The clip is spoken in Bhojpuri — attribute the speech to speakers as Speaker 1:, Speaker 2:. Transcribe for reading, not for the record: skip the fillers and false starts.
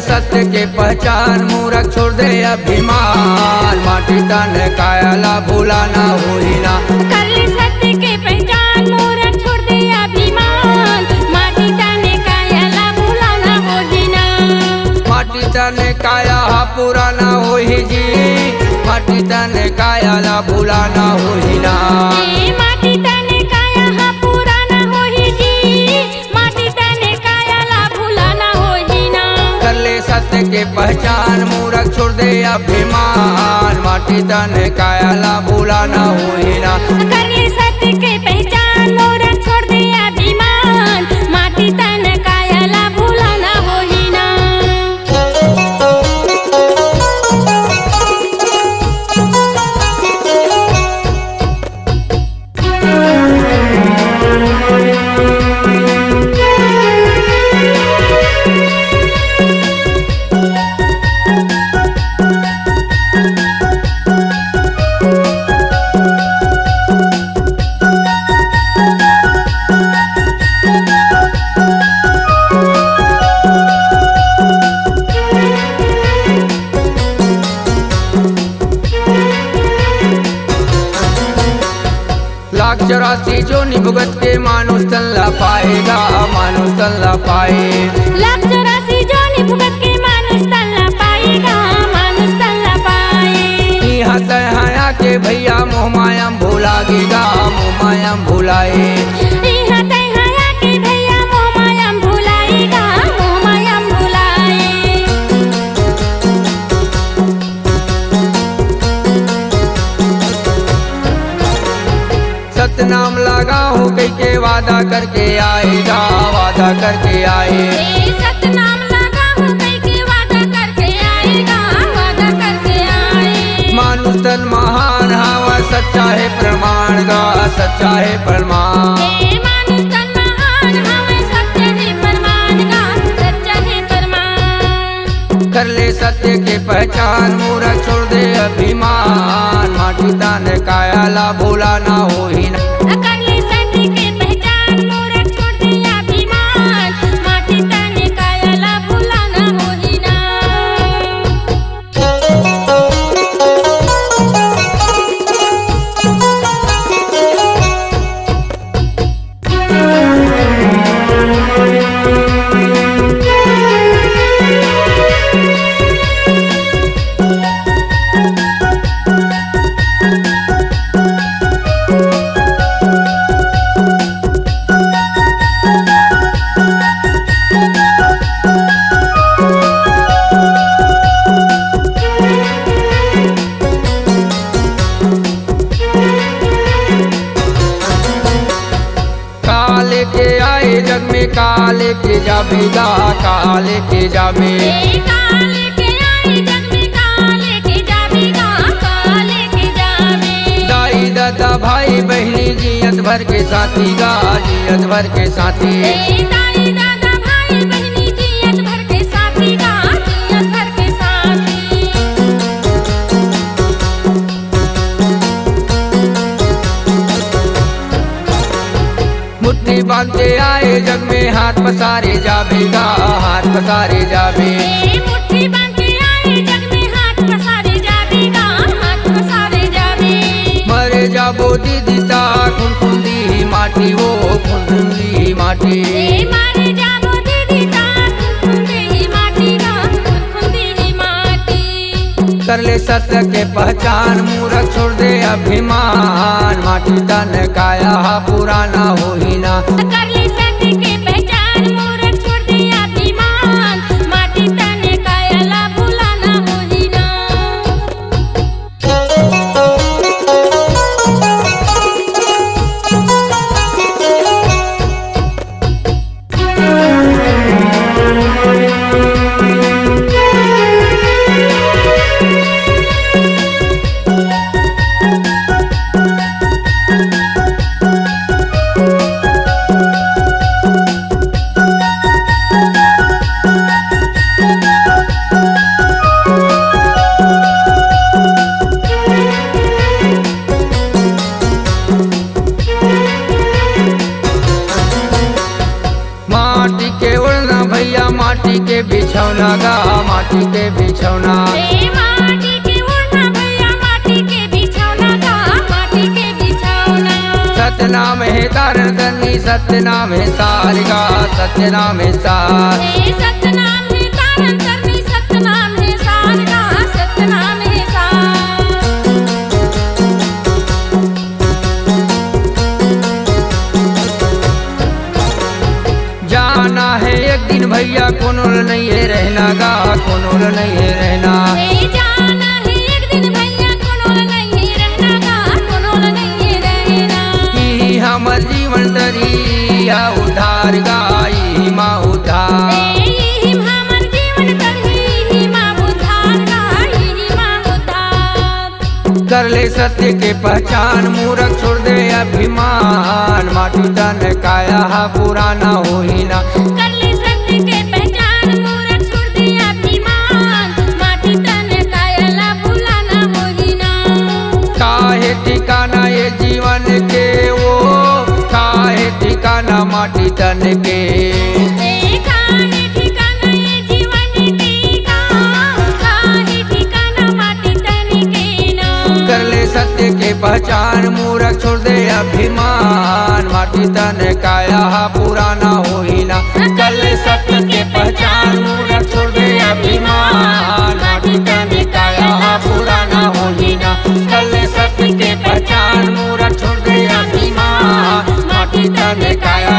Speaker 1: सत्य के पहचान, मूर्ख छोड़ दे अभिमान, माटी तन कायला भूला ना होई ना।
Speaker 2: कर ले सत्य के पहचान, मूर्ख छोड़ दे अभिमान, माटी तन कायला भूला ना होई ना।
Speaker 1: माटी तन काया पूरा ना होई जी, माटी तन कायला भूला ना होई ना।
Speaker 2: माटी तन काया पूरा ना होई जी, माटी तन कायला भूला ना होई ना।
Speaker 1: कर ले सत्य के पहचान, मूर्ख छोड़ दे अभिमान, माटी तन कायला भूला ना होई ना।
Speaker 2: कर ले सत्य के पहचान, मूर्ख छोड़ दे अभिमान, माटी तन कायला भूला ना होई ना।
Speaker 1: लाख 84 जो निभुगत के मानुष तन ला पाएगा, मानुष तन ला पाए।
Speaker 2: लाख 84 जो निभुगत के मानुष तन ला पाएगा, मानुष तन ला पाए।
Speaker 1: यहाँ तया के भैया मोह मायाम भूलागेगा, मोह मायाम भूलाए।
Speaker 2: यहाँ तया के भैया मोह मायाम भुलाएगा, मोह मायाम भुलाए।
Speaker 1: सतनाम लगा हूँ कई के वादा करके आएगा, वादा करके आए।
Speaker 2: सतनाम लगा हूँ कई के वादा करके आएगा, वादा करके आए।
Speaker 1: मानुष तन महान हवा, सच्चा है प्रमाण गा, सच्चा है प्रमाण।
Speaker 2: मानुष तन महान हमें सच्चा है प्रमाण गा, सच्चा है प्रमाण।
Speaker 1: कर ले सत्य के पहचान, मूर्ख छोड़ दे अभिमान, माटी तन कायला भूला ना होई ना।
Speaker 2: कर ले सत्य के पहचान, मूर्ख छोड़ दे अभिमान, माटी तन कायला भूला ना होई ना।
Speaker 1: काले के आए जग में, काले के जाबेगा, काले के जाबे।
Speaker 2: काले के आए जग में, काले के जाबेगा, काले के जाबे।
Speaker 1: दाई दादा भाई बहनी जियत भर के साथी गा, जियत भर के साथी।
Speaker 2: दाई दादा भाई बहनी जियत भर के साथी गा, जियत भर के साथी।
Speaker 1: मुट्ठी बांधते आए जग में, हाथ पसारे जाबेगा, हाथ पसारे जाबे।
Speaker 2: मुट्ठी बांधते आए जग में, हाथ पसारे जाबेगा, हाथ पसारे जाबे।
Speaker 1: मरे जाबो दीदी ता खुनखुंदी माटी, वो खुनखुंदी माटी।
Speaker 2: मारे जाबो दीदी ता खुंदी माटी गा, खुंदी माटी।
Speaker 1: कर ले सत्य के पहचान, मूर्ख छोड़ दे अभिमान, माटी तन काया पूरा ना होई ना।
Speaker 2: कर ले सत्य के पहचान, मूर्ख छोड़ दे अभिमान, माटी तन कायला भूला ना होई ना।
Speaker 1: गा माटी के बिछौना।
Speaker 2: ए माटी के ओढ़ना भैया माटी के बिछौना गा माटी के बिछौना।
Speaker 1: सतनाम है तारण करनी सतनाम है सार गा सतनाम है सार।
Speaker 2: ए सतनाम है तारण करनी सतनाम है सार गा सतनाम है सार।
Speaker 1: जाना है एक दिन भैया कोनोल नहीं है रहना गा कोनोल नहीं है रहना।
Speaker 2: ए जाना है एक दिन भैया कोनोल नहीं है रहना गा कोनोल नहीं है रहना।
Speaker 1: ई हमर जीवन तरिया उद्धार गा ई माँ उद्धार।
Speaker 2: ए हमर जीवन तरही माँ उद्धार गा ई माँ उद्धार।
Speaker 1: कर ले सत्य के पहचान मूरख छोड़ दे अभिमान माटी तन काया पुराना होई ना।
Speaker 2: कर ले सत्य के पहचान मूरख छोड़ दे अभिमान माटी तन कायला भुलाना होई ना।
Speaker 1: काहे ठिकाना ये जीवन के वो काहे ठिकाना माटी तन के।
Speaker 2: ए काहे ठिकाना ये जीवन के काहे ठिकाना माटी तन के ना।
Speaker 1: कर ले सत्य के पहचान मूरख छोड़ दे अभिमान माटी तन काया पुराना होई ना। कर ले सत्य के पहचान मूरख छोड़ दे अभिमान माटी तन काया पुराना होई ना। कर ले सत्य के पहचान मूरख छोड़ दे अभिमान माटी तन काया